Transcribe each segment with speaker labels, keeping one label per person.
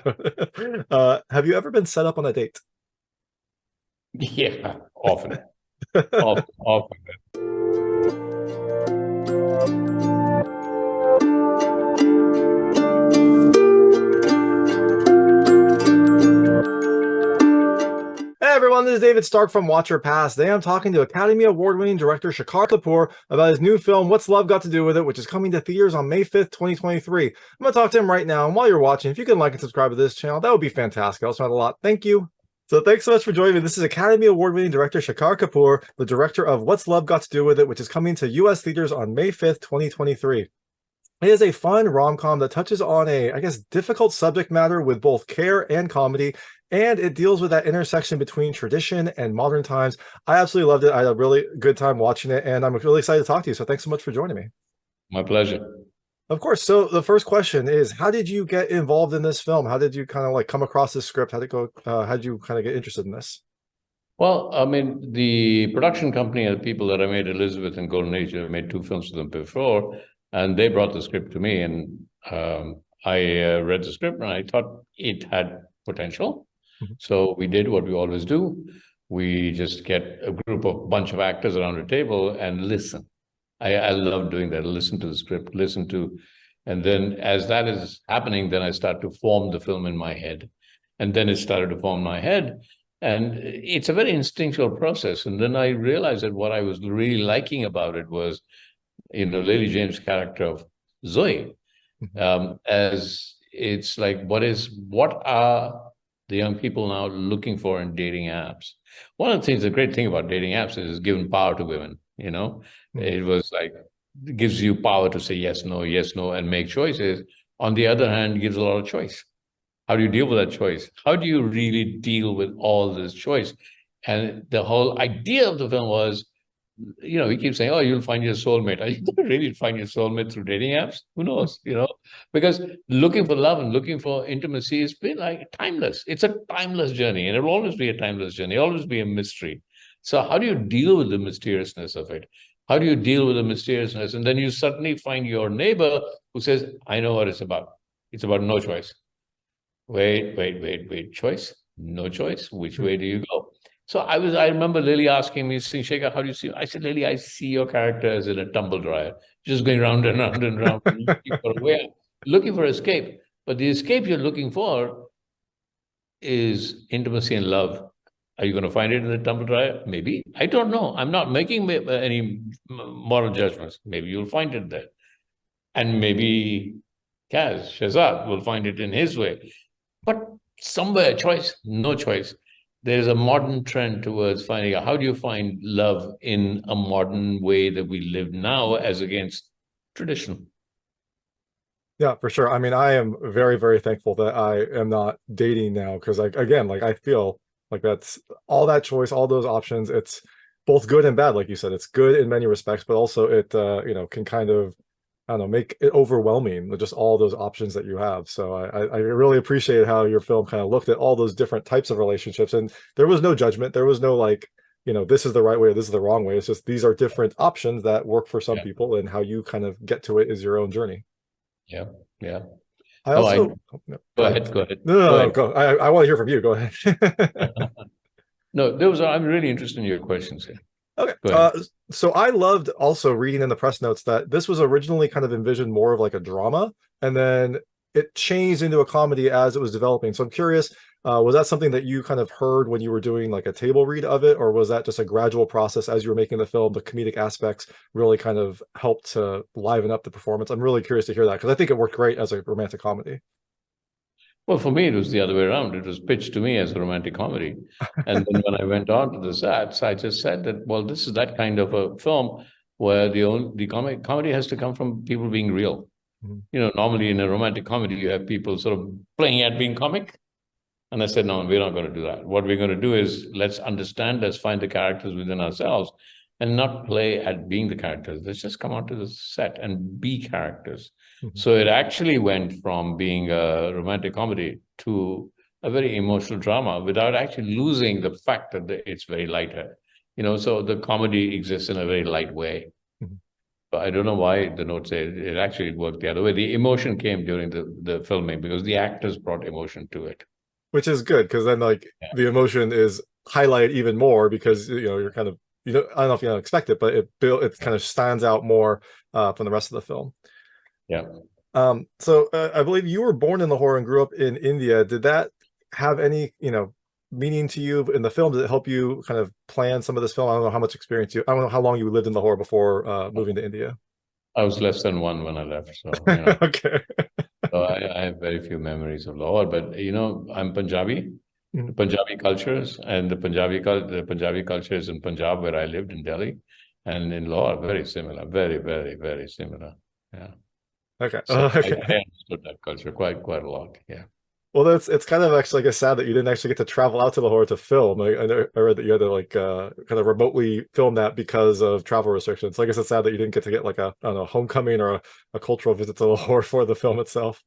Speaker 1: Have you ever been set up on a date?
Speaker 2: Yeah, often, often, often.
Speaker 1: Hey everyone, this is David Stark from Watch Your Pass. Today I'm talking to Academy Award-winning director Shekhar Kapur about his new film, What's Love Got to Do With It, which is coming to theaters on May 5th, 2023. I'm going to talk to him right now, and while you're watching, if you can like and subscribe to this channel, that would be fantastic. Also meant a lot. Thank you. So thanks so much for joining me. This is Academy Award-winning director Shekhar Kapur, the director of What's Love Got to Do With It, which is coming to US theaters on May 5th, 2023. It is a fun rom-com that touches on a, I guess, difficult subject matter with both care and comedy, and it deals with that intersection between tradition and modern times. I absolutely loved it. I had a really good time watching it, and I'm really excited to talk to you. So thanks so much for joining me.
Speaker 2: My pleasure.
Speaker 1: Of course. So the first question is, how did you get involved in this film? How did you kind of like come across this script? How did it go? How did you kind of get interested in this?
Speaker 2: Well, I mean, the production company are the people that I made Elizabeth and Golden Age. I made two films with them before, and they brought the script to me, and I read the script, and I thought it had potential.
Speaker 1: Mhm.
Speaker 2: So we did what we always do. We just get a bunch of actors around a table and listen. I love doing that. Listen to the script, listen to, and then as that is happening, then I start to form the film in my head. And then it started to form in my head. And it's a very instinctual process. And then I realized that what I was really liking about it was, Lily James' character of Zoe,
Speaker 1: Mhm.
Speaker 2: as it's like, what are the young people now looking for in dating apps? One of the things, the great thing about dating apps is it's given power to women,
Speaker 1: Mhm.
Speaker 2: it was like, it gives you power to say yes, no, and make choices. On the other hand, it gives a lot of choice. How do you deal with that choice? How do you really deal with all this choice? And the whole idea of the film was, we keep saying, oh, you'll find your soulmate. Are you going to really find your soulmate through dating apps? Who knows, Because looking for love and looking for intimacy has been like timeless. It's a timeless journey, and it'll always be a timeless journey, always be a mystery. So how do you deal with the mysteriousness of it? How do you deal with the mysteriousness? And then you suddenly find your neighbor who says, I know what it's about. It's about no choice. Wait. Choice? No choice? Which way do you go? So I remember Lily asking me, saying, Shekhar, how do you see? I said, Lily, I see your character as in a tumble dryer, just going round and round and round, looking for a way, looking for escape. But the escape you're looking for is intimacy and love. Are you going to find it in the tumble dryer? Maybe. I don't know. I'm not making any moral judgments. Maybe you'll find it there. And maybe Shazad will find it in his way. But somewhere, choice, no choice. There's a modern trend towards finding out how do you find love in a modern way that we live now as against tradition.
Speaker 1: Yeah, for sure. I mean, I am very, very thankful that I am not dating now because, like, again, like I feel like that's all that choice, all those options. It's both good and bad, like you said. It's good in many respects, but also it, can kind of, I don't know, make it overwhelming with just all those options that you have. So I really appreciate how your film kind of looked at all those different types of relationships, and there was no judgment. There was no like, this is the right way, this is the wrong way. It's just these are different options that work for some
Speaker 2: Yeah,
Speaker 1: people, and how you kind of get to it is your own journey.
Speaker 2: yeah, yeah.
Speaker 1: I
Speaker 2: No,
Speaker 1: also, oh, no,
Speaker 2: go
Speaker 1: go ahead.
Speaker 2: ahead, go ahead,
Speaker 1: No, no,
Speaker 2: go
Speaker 1: no, no,
Speaker 2: ahead.
Speaker 1: go. I want to hear from you. Go ahead.
Speaker 2: No, I'm really interested in your questions here.
Speaker 1: Okay.
Speaker 2: Go ahead.
Speaker 1: So I loved also reading in the press notes that this was originally kind of envisioned more of like a drama, and then it changed into a comedy as it was developing. So I'm curious, was that something that you kind of heard when you were doing like a table read of it, or was that just a gradual process as you were making the film? The comedic aspects really kind of helped to liven up the performance. I'm really curious to hear that because I think it worked great as a romantic comedy.
Speaker 2: Well, for me, it was the other way around. It was pitched to me as a romantic comedy. And then when I went on to the sets, I just said that, well, this is that kind of a film where the comedy has to come from people being real.
Speaker 1: Mhm.
Speaker 2: Normally in a romantic comedy, you have people sort of playing at being comic. And I said, no, we're not going to do that. What we're going to do is let's find the characters within ourselves and not play at being the characters. Let's just come onto the set and be characters.
Speaker 1: Mhm.
Speaker 2: So it actually went from being a romantic comedy to a very emotional drama without actually losing the fact that it's very lighter. So the comedy exists in a very light way.
Speaker 1: Mhm.
Speaker 2: But I don't know why the notes say it actually worked the other way. The emotion came during the filming because the actors brought emotion to it.
Speaker 1: Which is good because then like
Speaker 2: Yeah.
Speaker 1: the emotion is highlighted even more because you're kind of I don't know if you don't expect it, but it kind of stands out more from the rest of the film.
Speaker 2: Yeah.
Speaker 1: So I believe you were born in Lahore and grew up in India. Did that have any meaning to you in the film? Did it help you kind of plan some of this film? I don't know how much experience I don't know how long you lived in Lahore before moving to India.
Speaker 2: I was less than one when I left, so
Speaker 1: Okay.
Speaker 2: So I have very few memories of Lahore, but I'm Punjabi. The
Speaker 1: Mhm.
Speaker 2: Punjabi cultures and the Punjabi cultures in Punjab where I lived in Delhi and in Lahore very similar, very, very, very similar. Yeah.
Speaker 1: Okay.
Speaker 2: So I
Speaker 1: Okay.
Speaker 2: understood that culture quite a lot. Yeah.
Speaker 1: Well, it's kind of actually, I guess, sad that you didn't actually get to travel out to Lahore to film. I read that you had to like kind of remotely film that because of travel restrictions. So I guess it's sad that you didn't get to get like I don't know, homecoming or a cultural visit to Lahore for the film itself.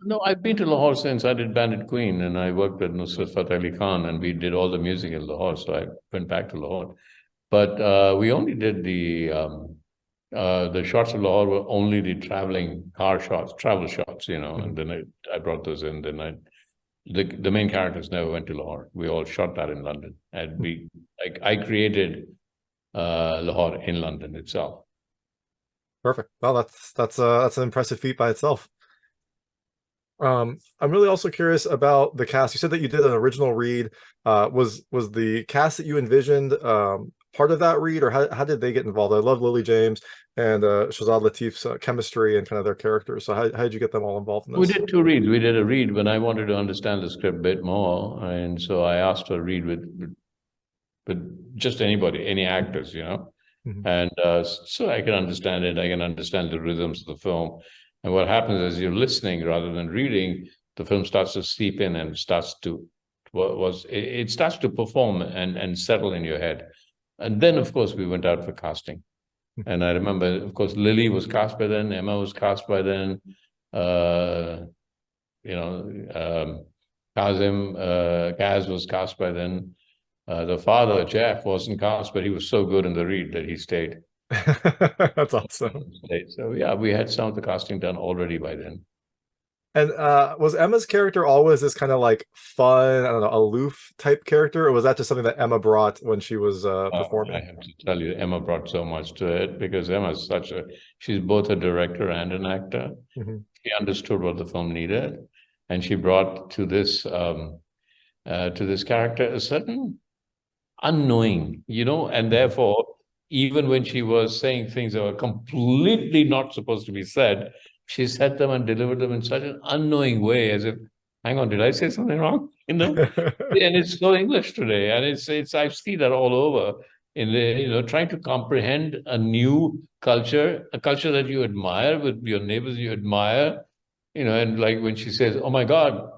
Speaker 2: No, I've been to Lahore since I did Bandit Queen and I worked with Nusrat Fateh Ali Khan and we did all the music in Lahore. So I went back to Lahore. But we only did the shots of Lahore were only the traveling car shots, travel shots, and
Speaker 1: Mhm.
Speaker 2: then I brought those in. The main characters never went to Lahore. We all shot that in London. And I created Lahore in London itself.
Speaker 1: Perfect. Well, that's an impressive feat by itself. I'm really also curious about the cast. You said that you did an original read. Was the cast that you envisioned part of that read, or how did they get involved? I love Lily James and Shazad Latif's chemistry and kind of their characters. So how did you get them all involved in
Speaker 2: We
Speaker 1: this?
Speaker 2: did two reads. We did a read when I wanted to understand the script a bit more. And so I asked for a read with just anybody, any actors.
Speaker 1: Mhm.
Speaker 2: And so I can understand it. I can understand the rhythms of the film. And what happens is you're listening rather than reading, the film starts to seep in and starts to it starts to perform and settle in your head. And then, of course, we went out for casting. And I remember, of course, Lily was cast by then, Emma was cast by then, uh, you know, Kaz was cast by then. The father, Jeff, wasn't cast, but he was so good in the read that he stayed.
Speaker 1: That's awesome.
Speaker 2: So yeah, we had some of the casting done already by then.
Speaker 1: And was Emma's character always this kind of like fun, I don't know, aloof type character, or was that just something that Emma brought when she was
Speaker 2: I
Speaker 1: performing?
Speaker 2: have to tell you, Emma brought so much to it because Emma's she's both a director and an actor.
Speaker 1: Mhm.
Speaker 2: She understood what the film needed, and she brought to this character a certain unknowing, and
Speaker 1: Mhm.
Speaker 2: therefore, even when she was saying things that were completely not supposed to be said, she said them and delivered them in such an unknowing way, as if, hang on, did I say something wrong? And it's so English today, and it's I see that all over in the trying to comprehend a new culture, a culture that you admire with your neighbors you admire, and like when she says, "Oh my God,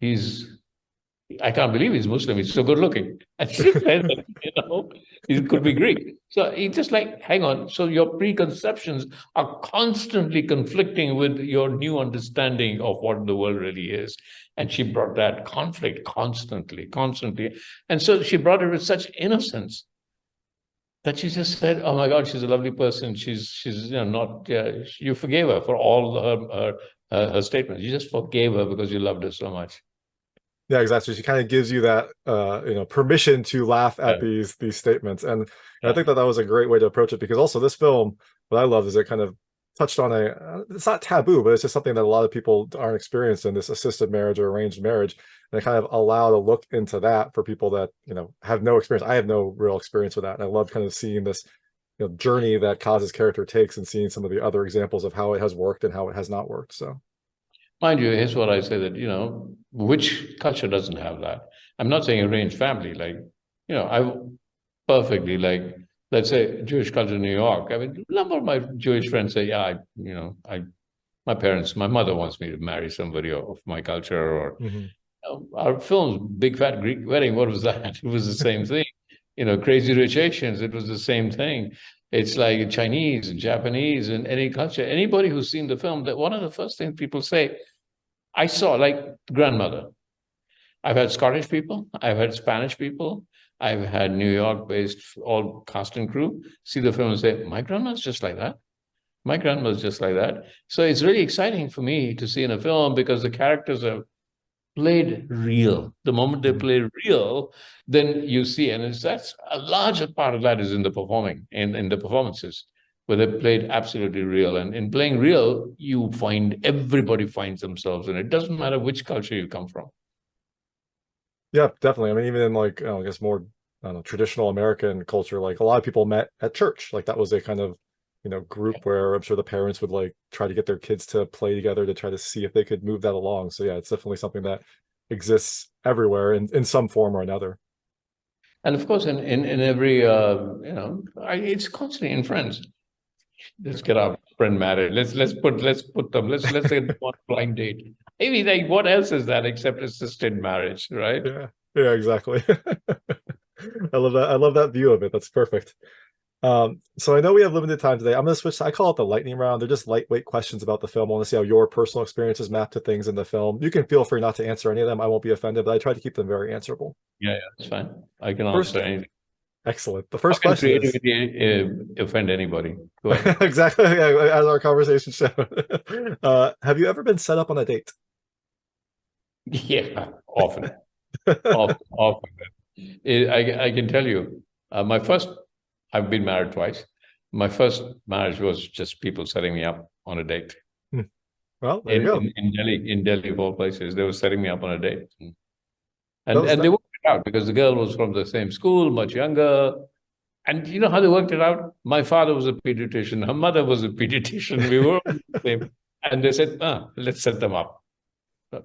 Speaker 2: he's." I can't believe he's Muslim. He's so good looking. And she said that, he could be Greek. So it's just like, hang on. So your preconceptions are constantly conflicting with your new understanding of what the world really is. And she brought that conflict constantly, constantly. And so she brought it with such innocence that she just said, "Oh my God, she's a lovely person. She's not. You forgave her for all her statements. You just forgave her because you loved her so much."
Speaker 1: Yeah, exactly. She kind of gives you that permission to laugh
Speaker 2: Yeah,
Speaker 1: at these statements. And I
Speaker 2: yeah.
Speaker 1: think that was a great way to approach it because also this film, what I love is it kind of touched on it's not taboo, but it's just something that a lot of people aren't experienced in, this assisted marriage or arranged marriage. And it kind of allowed a look into that for people that, have no experience. I have no real experience with that. And I love kind of seeing this, journey that Kaz's character takes and seeing some of the other examples of how it has worked and how it has not worked. So
Speaker 2: Mind you, here's what I say that, which culture doesn't have that? I'm not saying arranged family, like, I perfectly, like, let's say Jewish culture in New York. I mean, a number of my Jewish friends say, yeah, my mother wants me to marry somebody of my culture, or
Speaker 1: mhm.
Speaker 2: our films, Big Fat Greek Wedding, what was that? It was the same thing. Crazy Rich Asians, it was the same thing. It's like Chinese and Japanese and any culture. Anybody who's seen the film, that one of the first things people say, I saw like grandmother. I've had Scottish people, I've had Spanish people, I've had New York based all cast and crew see the film and say, my grandma's just like that. My grandmother's just like that. So it's really exciting for me to see in a film because the characters are played real. The moment they
Speaker 1: Mhm.
Speaker 2: play real, then you see, and that's a larger part of that is in the performing, in the performances, where they played absolutely real. And in playing real, you find everybody finds themselves, and it doesn't matter which culture you come from.
Speaker 1: Yeah, definitely. I mean, even in like, I guess more, I don't know, traditional American culture, like a lot of people met at church. Like that was a kind of, group where I'm sure the parents would like try to get their kids to play together to try to see if they could move that along. So yeah, it's definitely something that exists everywhere in some form or another.
Speaker 2: And of course, in every it's constantly in friends. Let's get our friend married. Let's put them. Let's get them on a blind date. Maybe like what else is that except assisted marriage, right?
Speaker 1: Yeah, yeah, exactly. I love that. I love that view of it. That's perfect. So I know we have limited time today. I'm going to switch. I call it the lightning round. They're just lightweight questions about the film. I want to see how your personal experiences map to things in the film. You can feel free not to answer any of them. I won't be offended, but I try to keep them very answerable.
Speaker 2: Yeah, it's fine. I can answer
Speaker 1: First,
Speaker 2: anything.
Speaker 1: excellent. The
Speaker 2: How
Speaker 1: first
Speaker 2: can
Speaker 1: question is
Speaker 2: creativity offend anybody? Go ahead.
Speaker 1: exactly as our conversation showed. Have you ever been set up on a date?
Speaker 2: Yeah, often, often. I can tell you, my first, I've been married twice. My first marriage was just people setting me up on a date.
Speaker 1: Hmm. Well, there you go.
Speaker 2: In Delhi of all places, they were setting me up on a date.
Speaker 1: That
Speaker 2: And
Speaker 1: was
Speaker 2: and
Speaker 1: that.
Speaker 2: they worked it out because the girl was from the same school, much younger. And you know how they worked it out? My father was a pediatrician, her mother was a pediatrician. We were all the same. And they said, let's set them up. So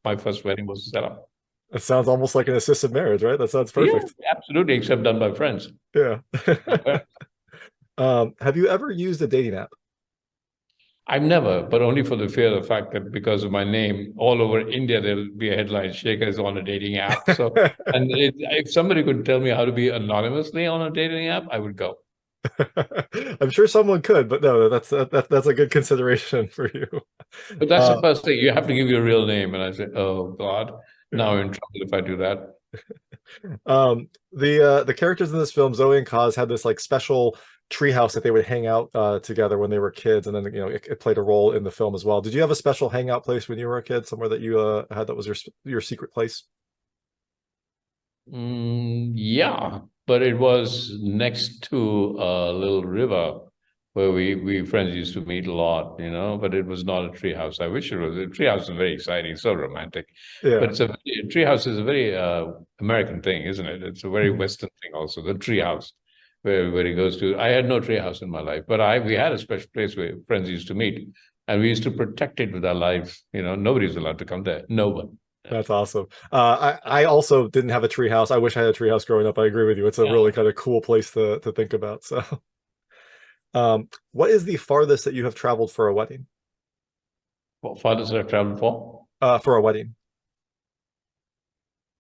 Speaker 2: my first wedding was set up.
Speaker 1: It sounds almost like an assisted marriage, right? That sounds
Speaker 2: Yeah,
Speaker 1: perfect.
Speaker 2: absolutely, except done by friends.
Speaker 1: Yeah. Have you ever used a dating app?
Speaker 2: I've never, but only for the fear of the fact that because of my name, all over India, there'll be a headline, Shekhar is on a dating app. So, and if somebody could tell me how to be anonymously on a dating app, I would go.
Speaker 1: I'm sure someone could, but no, that's a good consideration for you.
Speaker 2: But that's the
Speaker 1: Uh,
Speaker 2: first thing. You have to give your real name. And I said, oh God, now
Speaker 1: yeah.
Speaker 2: I'm in trouble if I do that.
Speaker 1: The characters in this film, Zoe and Kaz, had this like special treehouse that they would hang out together when they were kids, and then it played a role in the film as well. Did you have a special hangout place when you were a kid, somewhere that you had that was your secret place?
Speaker 2: Yeah, but it was next to a little river where we friends used to meet a lot, but it was not a treehouse. I wish it was. A treehouse is very exciting, so romantic. But
Speaker 1: Yeah.
Speaker 2: a treehouse is a very American thing, isn't it? It's a very
Speaker 1: Mhm.
Speaker 2: Western thing also, the treehouse where everybody goes to. I had no treehouse in my life, but we had a special place where friends used to meet, and we used to protect it with our lives. Nobody's allowed to come there. No one.
Speaker 1: That's awesome. I also didn't have a tree house. I wish I had a tree house growing up. I agree with you. It's a
Speaker 2: Yeah.
Speaker 1: really kind of cool place to think about. So, what is the farthest that you have traveled for a wedding?
Speaker 2: What fathers have traveled for?
Speaker 1: For a wedding.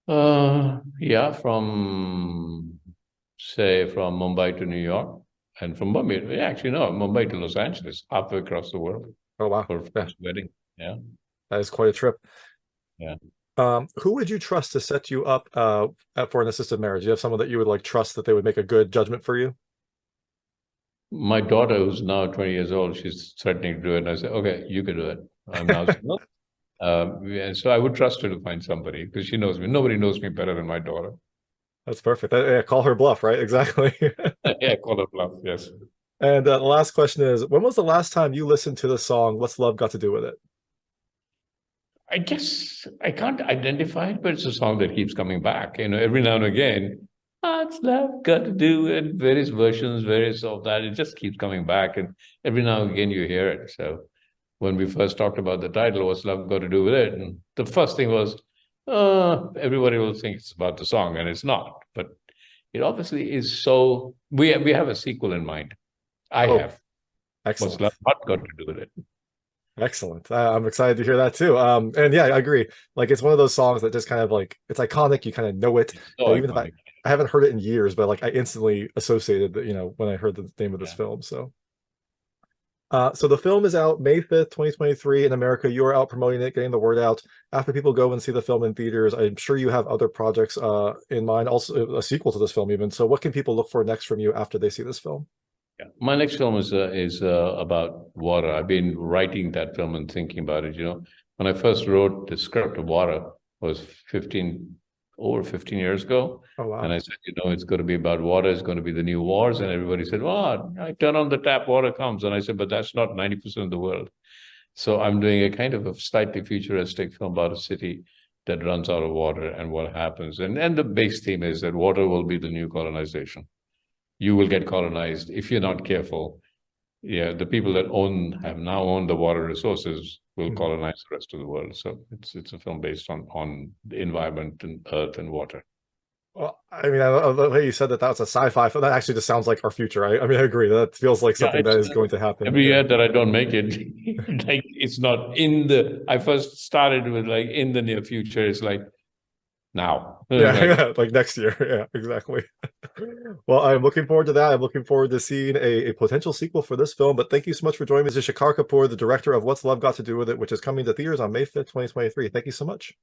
Speaker 2: Yeah, from Mumbai to New York, and from Mumbai, actually, no, Mumbai to Los Angeles, halfway across the world
Speaker 1: Oh wow,
Speaker 2: for a
Speaker 1: yeah,
Speaker 2: first wedding. Yeah,
Speaker 1: that is quite a trip.
Speaker 2: yeah.
Speaker 1: Who would you trust to set you up for an assisted marriage? You have someone that you would like trust that they would make a good judgment for you?
Speaker 2: My daughter, who's now 20 years old, she's threatening to do it, and I said, "Okay, you can do it." I'm now single, and so I would trust her to find somebody because she knows me. Nobody knows me better than my daughter.
Speaker 1: That's perfect. Yeah, call her bluff, right? Exactly.
Speaker 2: Yeah, call her bluff. Yes.
Speaker 1: And the last question is, when was the last time you listened to the song "What's Love Got to Do with It"?
Speaker 2: I guess I can't identify it, but it's a song that keeps coming back. Every now and again, what's love got to do with various versions, various of that. It just keeps coming back, and every now and again you hear it. So when we first talked about the title, what's love got to do with it? And the first thing was, everybody will think it's about the song, and it's not. But it obviously is. So we have a sequel in mind. I
Speaker 1: Oh,
Speaker 2: have. What's
Speaker 1: excellent.
Speaker 2: love not got to do with it?
Speaker 1: Excellent. I'm excited to hear that too. And yeah, I agree. Like it's one of those songs that just kind of like it's iconic. You kind of know it.
Speaker 2: It's so
Speaker 1: Even if I
Speaker 2: iconic.
Speaker 1: I haven't heard it in years, but like I instantly associated that, when I heard the name of this
Speaker 2: Yeah.
Speaker 1: film. So the film is out May 5th, 2023 in America. You are out promoting it, getting the word out. After people go and see the film in theaters, I'm sure you have other projects in mind, also a sequel to this film even. So what can people look for next from you after they see this film?
Speaker 2: Yeah. My next film is about water. I've been writing that film and thinking about it. When I first wrote the script of Water was over 15 years ago.
Speaker 1: Oh
Speaker 2: And
Speaker 1: wow.
Speaker 2: I said, it's going to be about water. It's going to be the new wars. And everybody said, well, I turn on the tap, water comes. And I said, but that's not 90% of the world. So I'm doing a kind of a slightly futuristic film about a city that runs out of water and what happens. And the base theme is that water will be the new colonization. You will get colonized if you're not careful. Yeah, the people that have now owned the water resources will colonize the rest of the world. So it's a film based on the environment and earth and water.
Speaker 1: Well, I mean, I love the way you said that that's a sci-fi film. That actually just sounds like our future. I mean, I agree. That feels like something that is going to happen.
Speaker 2: Every year that I don't make it, like it's not I first started with like in the near future. It's like now.
Speaker 1: Yeah, like next year. Yeah, exactly. Well, I'm looking forward to that. I'm looking forward to seeing a potential sequel for this film. But thank you so much for joining me. This is Shekhar Kapur, the director of What's Love Got to Do with It, which is coming to theaters on May 5th, 2023. Thank you so much.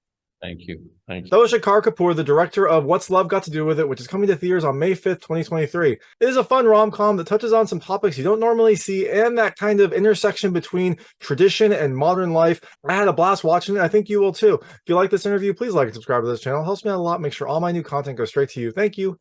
Speaker 2: Thank you. Thank you.
Speaker 1: That was Shekhar Kapur, the director of What's Love Got to Do with It, which is coming to theaters on May 5th, 2023. It is a fun rom-com that touches on some topics you don't normally see and that kind of intersection between tradition and modern life. I had a blast watching it. I think you will too. If you like this interview, please like and subscribe to this channel. It helps me out a lot. Make sure all my new content goes straight to you. Thank you.